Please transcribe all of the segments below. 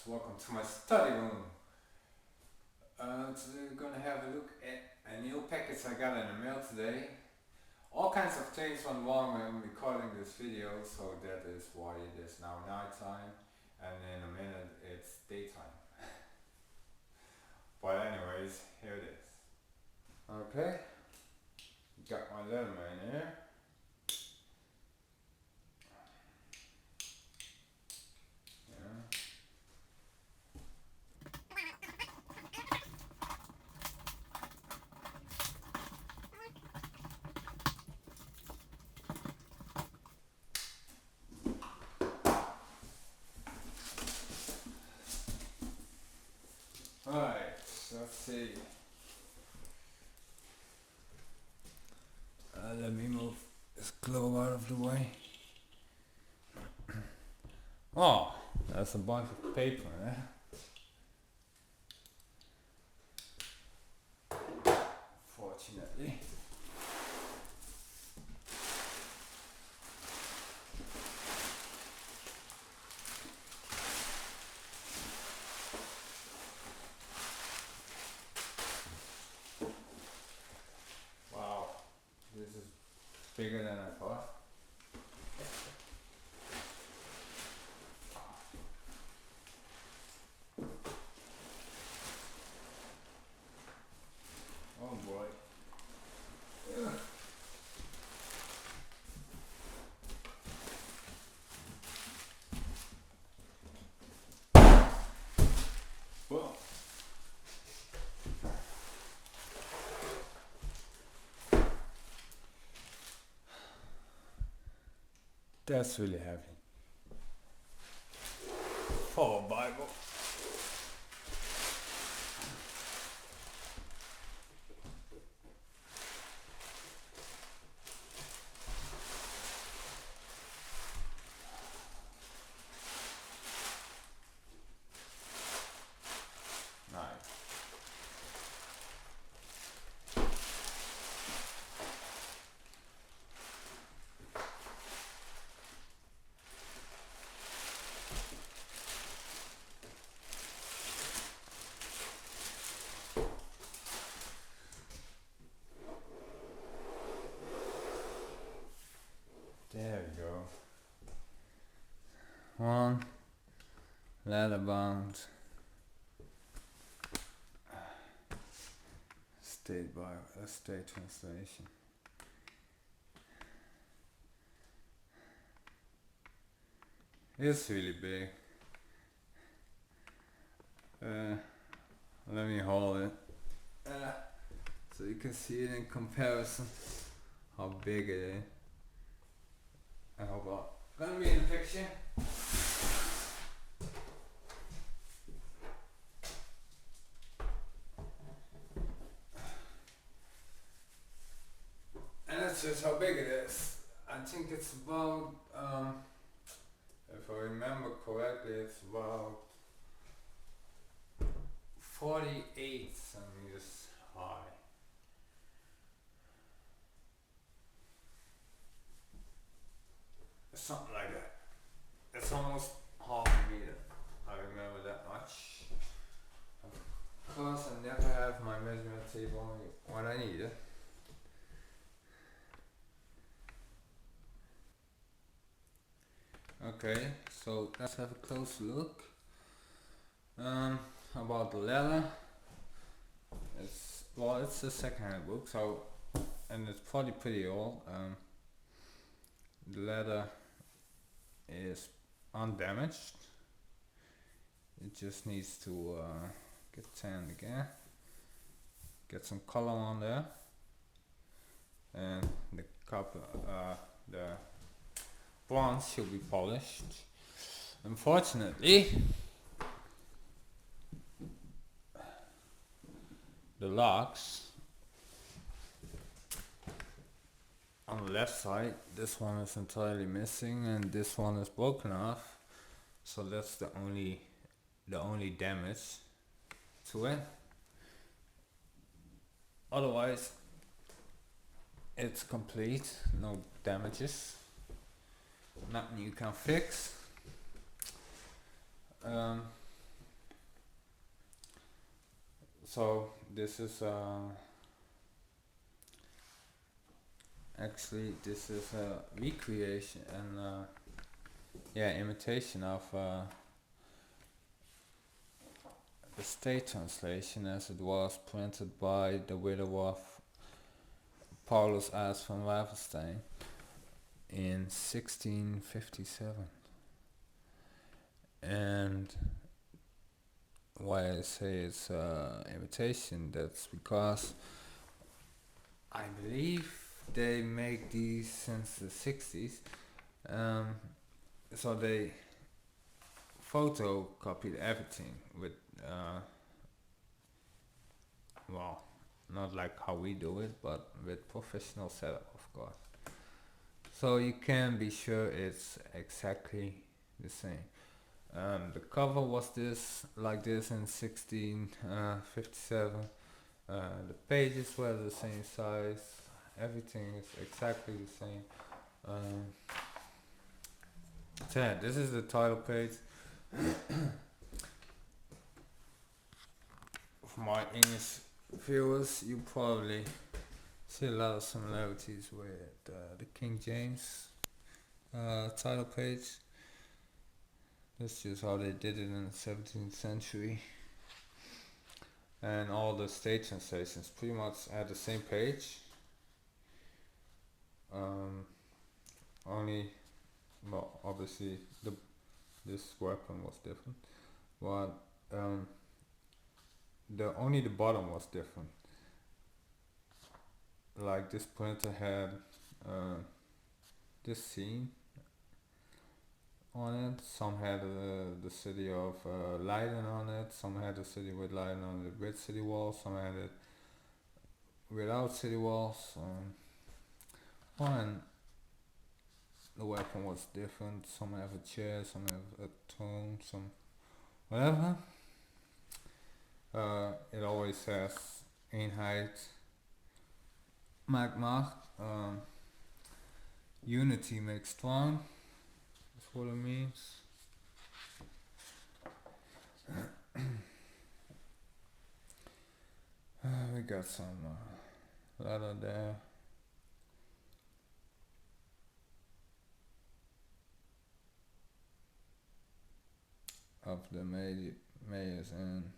welcome to my study room. Today we're gonna have a look at a new package I got in the mail today. All kinds of things went wrong when I'm recording this video, so that is why it is now nighttime, and in a minute it's daytime. But anyways, here it is. Okay, got my little man here. Alright, let's see. Let me move this globe out of the way. Oh, that's a bunch of paper, Fortunately. Wow, this is bigger than I thought. Oh boy. Ugh. Whoa. That's really heavy. For a Bible. Nice. There we go. One leather bound state translation. It's really big. Let me hold it so you can see it in comparison how big it is. And hold on, gonna be in the picture. And that's just how big it is. I think it's about, if I remember correctly, it's about 48 centimeters high. Something like that. It's almost half a meter. I remember that much. Of course, I never have my measurement tape on me when I need it. Okay, so let's have a close look. About the leather. It's a second-hand book, so, and it's probably pretty old. The leather is undamaged. It just needs to get tanned again, get some color on there, and the bronze should be polished. Unfortunately, the locks on the left side, this one is entirely missing and this one is broken off, so that's the only damage to it. Otherwise it's complete, no damages, nothing you can fix. So this is actually this is a recreation and imitation of the state translation as it was printed by the widow of Paulus as van Ravesteyn in 1657. And why I say it's imitation, that's because I believe they make these since the 60s. So they photocopied everything with well, not like how we do it, but with professional setup, of course. So you can be sure it's exactly the same. The cover was like this in 1657. The pages were the same size. Everything is exactly the same. So yeah, this is the title page. For my English viewers, you probably see a lot of similarities with the King James title page. That's just how they did it in the 17th century. And all the state translations pretty much had the same page. Only, well, obviously this weapon was different, but only the bottom was different. Like this printer had this scene on it. Some had the city of Leiden on it. Some had the city with Leiden on it with city walls. Some had it without city walls. And the weapon was different. Some have a chair, some have a throne, some whatever. It always says Eenheid maakt Macht. Unity makes strong. That's what it means. We got some letter there. Of the mayors, and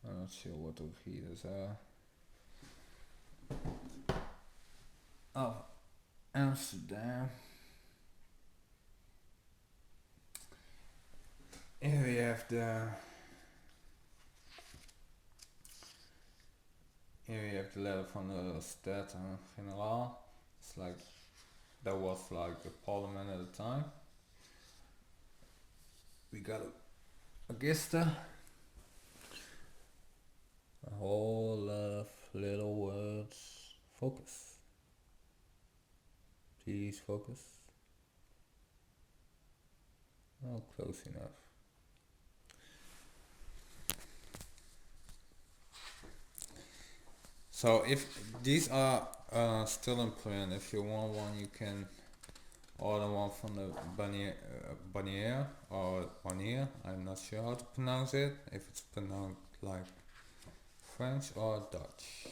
I'm not sure what the readers are. Of Amsterdam. Here we have the letter from the Statenbijbel. It's like that was like the parliament at the time. We got a Gister, a whole lot of little words. Focus. Please focus. Oh, close enough. So if these are still in print, if you want one, you can order one from the Banier or Banier. I'm not sure how to pronounce it. If it's pronounced like French or Dutch.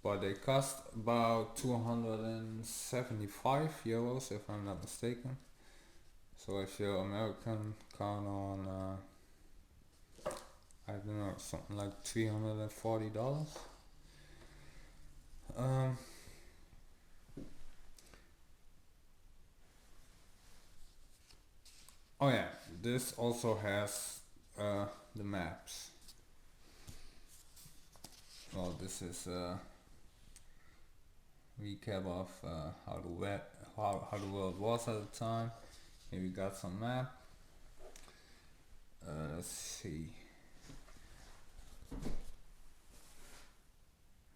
But they cost about 275 euros if I'm not mistaken. So if you're American, count on I don't know, something like $340. Oh yeah, this also has the maps. Well, this is a recap of how the world was at the time. Here we got some map. Let's see.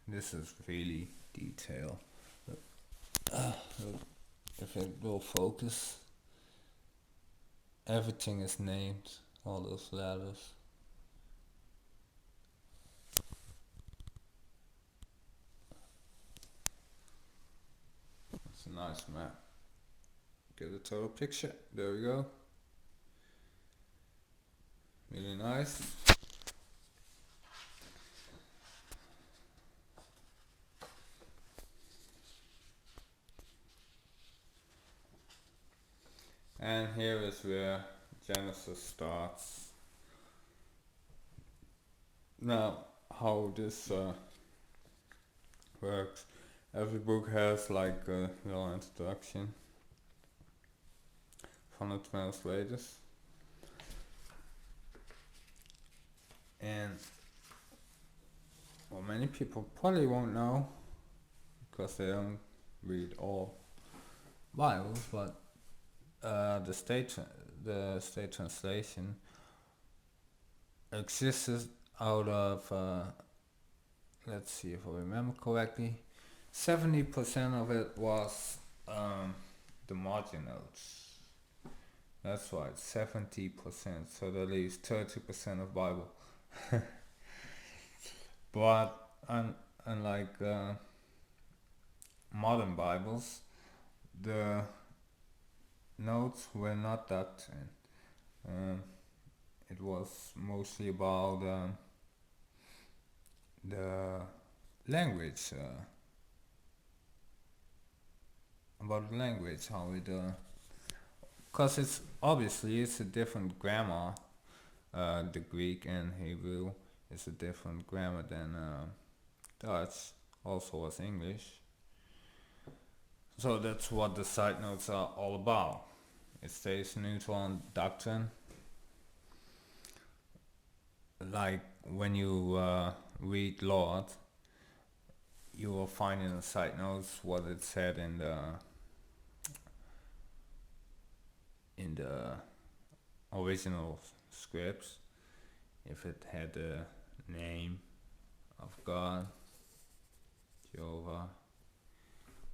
This is really detailed. If it will focus. Everything is named, all those letters. That's a nice map. Get a total picture. There we go. Really nice. And here is where Genesis starts. Now, how this works. Every book has like a little introduction from the translators. And well, many people probably won't know because they don't read all Bibles, but the state translation exists out of let's see if I remember correctly, 70% of it was the margin notes. That's right, 70%. So that leaves 30% of Bible. But unlike modern Bibles, the notes were not that. It was mostly about the language, how it, cause it's obviously it's a different grammar. The Greek and Hebrew is a different grammar than Dutch, also as English. So that's what the side notes are all about. It stays neutral on doctrine. Like when you read Lord, you will find in the side notes what it said in the original scripts. If it had the name of God, Jehovah,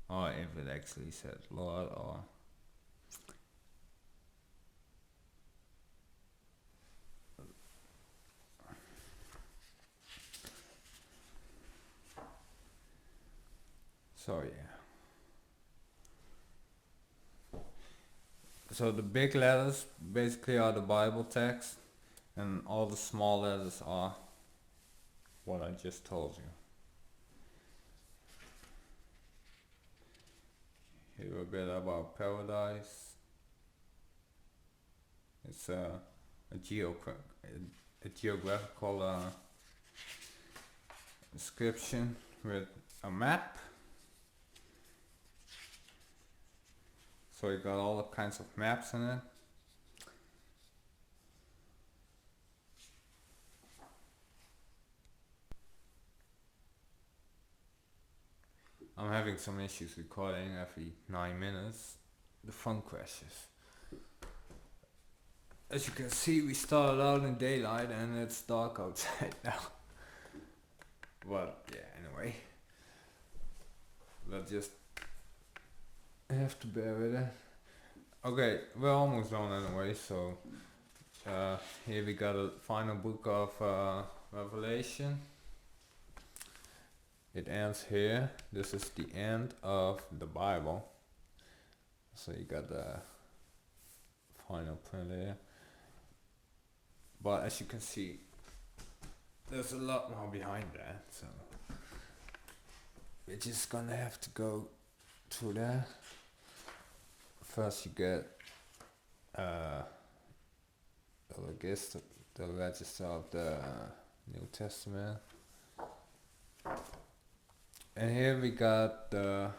or if it actually said Lord, or so yeah. So the big letters basically are the Bible text, and all the small letters are what I just told you. Here a bit about paradise. It's a geographical description with a map. So you got all kinds of maps in it. I'm having some issues recording every 9 minutes. The phone crashes. As you can see, we started out in daylight and it's dark outside now. But yeah, anyway. We'll just have to bear with it. Okay, we're almost done anyway, so here we got a final book of Revelation. It ends here. This is the end of the Bible. So you got the final print here. But as you can see, there's a lot more behind that. So we're just gonna have to go through that. First you get the register of the New Testament. And here we got the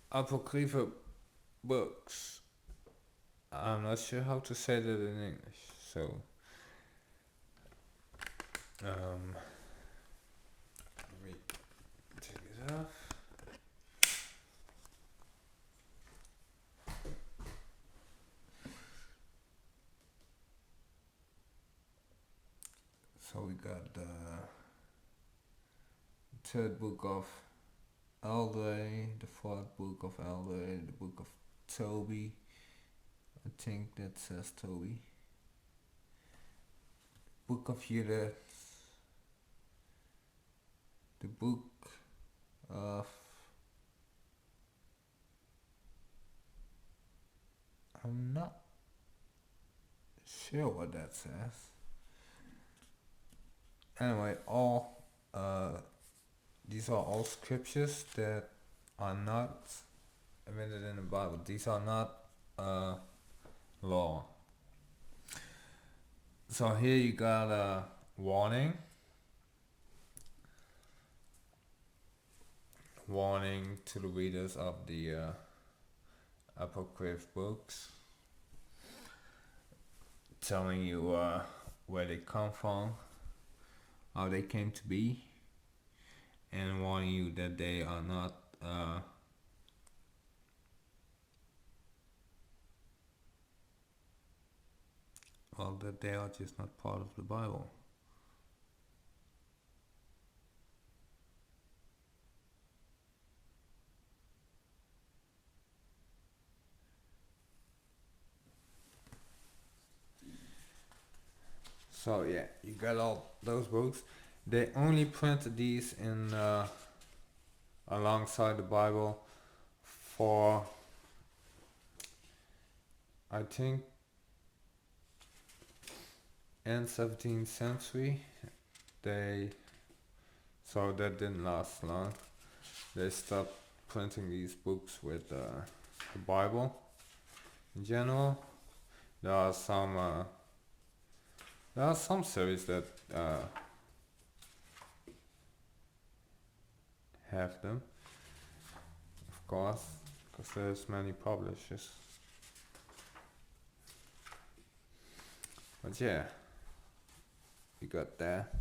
apocryphal books. I'm not sure how to say that in English, so let me take it off. So we got the third book of Alday, the fourth book of Alday, the book of Toby. I think that says Toby. Book of Judith, the book of I'm not sure what that says. Anyway, all these are all scriptures that are not admitted in the Bible. These are not law. So here you got a warning. Warning to the readers of the apocryph books, telling you where they come from, how they came to be, and warning you that they are not that they are just not part of the Bible. So yeah, you got all those books. They only printed these in alongside the Bible for, I think, end 17th century. So that didn't last long. They stopped printing these books with the Bible in general. There are some series that have them, of course, because there's many publishers. But yeah, you got that.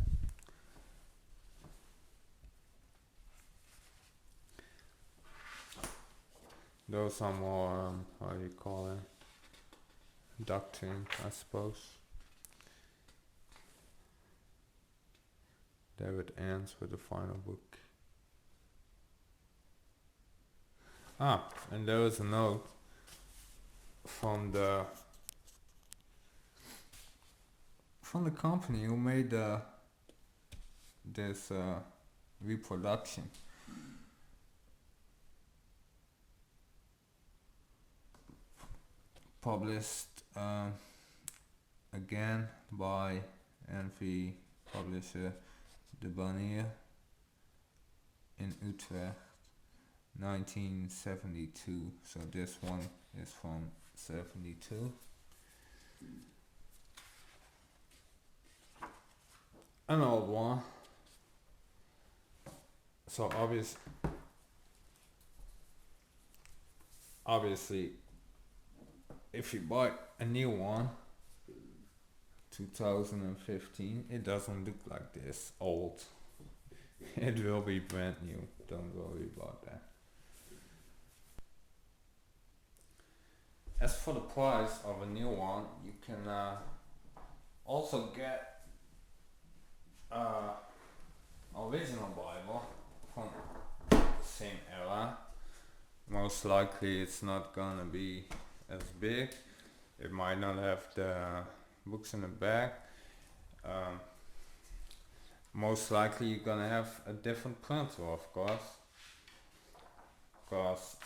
Those are more, how do you call it? Doctrine, I suppose. There it ends with the final book. And there was a note from the company who made this reproduction. Published again by NV publisher De Bonnier in Utrecht, 1972. So this one is from 72. An old one. So obviously, if you buy a new one, 2015, it doesn't look like this old. It will be brand new. Don't worry about that. As for the price of a new one, you can also get original Bible from the same era. Most likely it's not gonna be as big. It might not have the books in the back. Most likely you're gonna have a different printer, of course. Because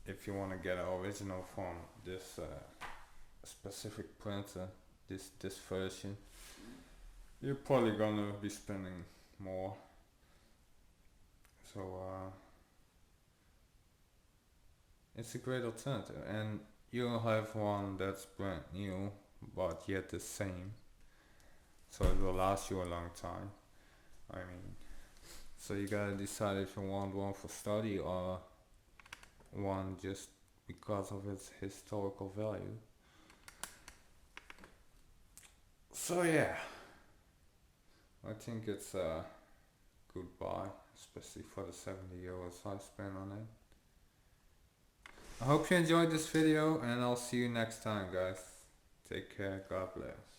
if you want to get an original from this specific printer, this version, you're probably gonna be spending more. So it's a great alternative, and you'll have one that's brand new but yet the same, so it will last you a long time. I mean, so you gotta decide if you want one for study or one just because of its historical value. So yeah, I think it's a good buy, especially for the 70 euros I spent on it. I hope you enjoyed this video, and I'll see you next time, guys. Take care, God bless.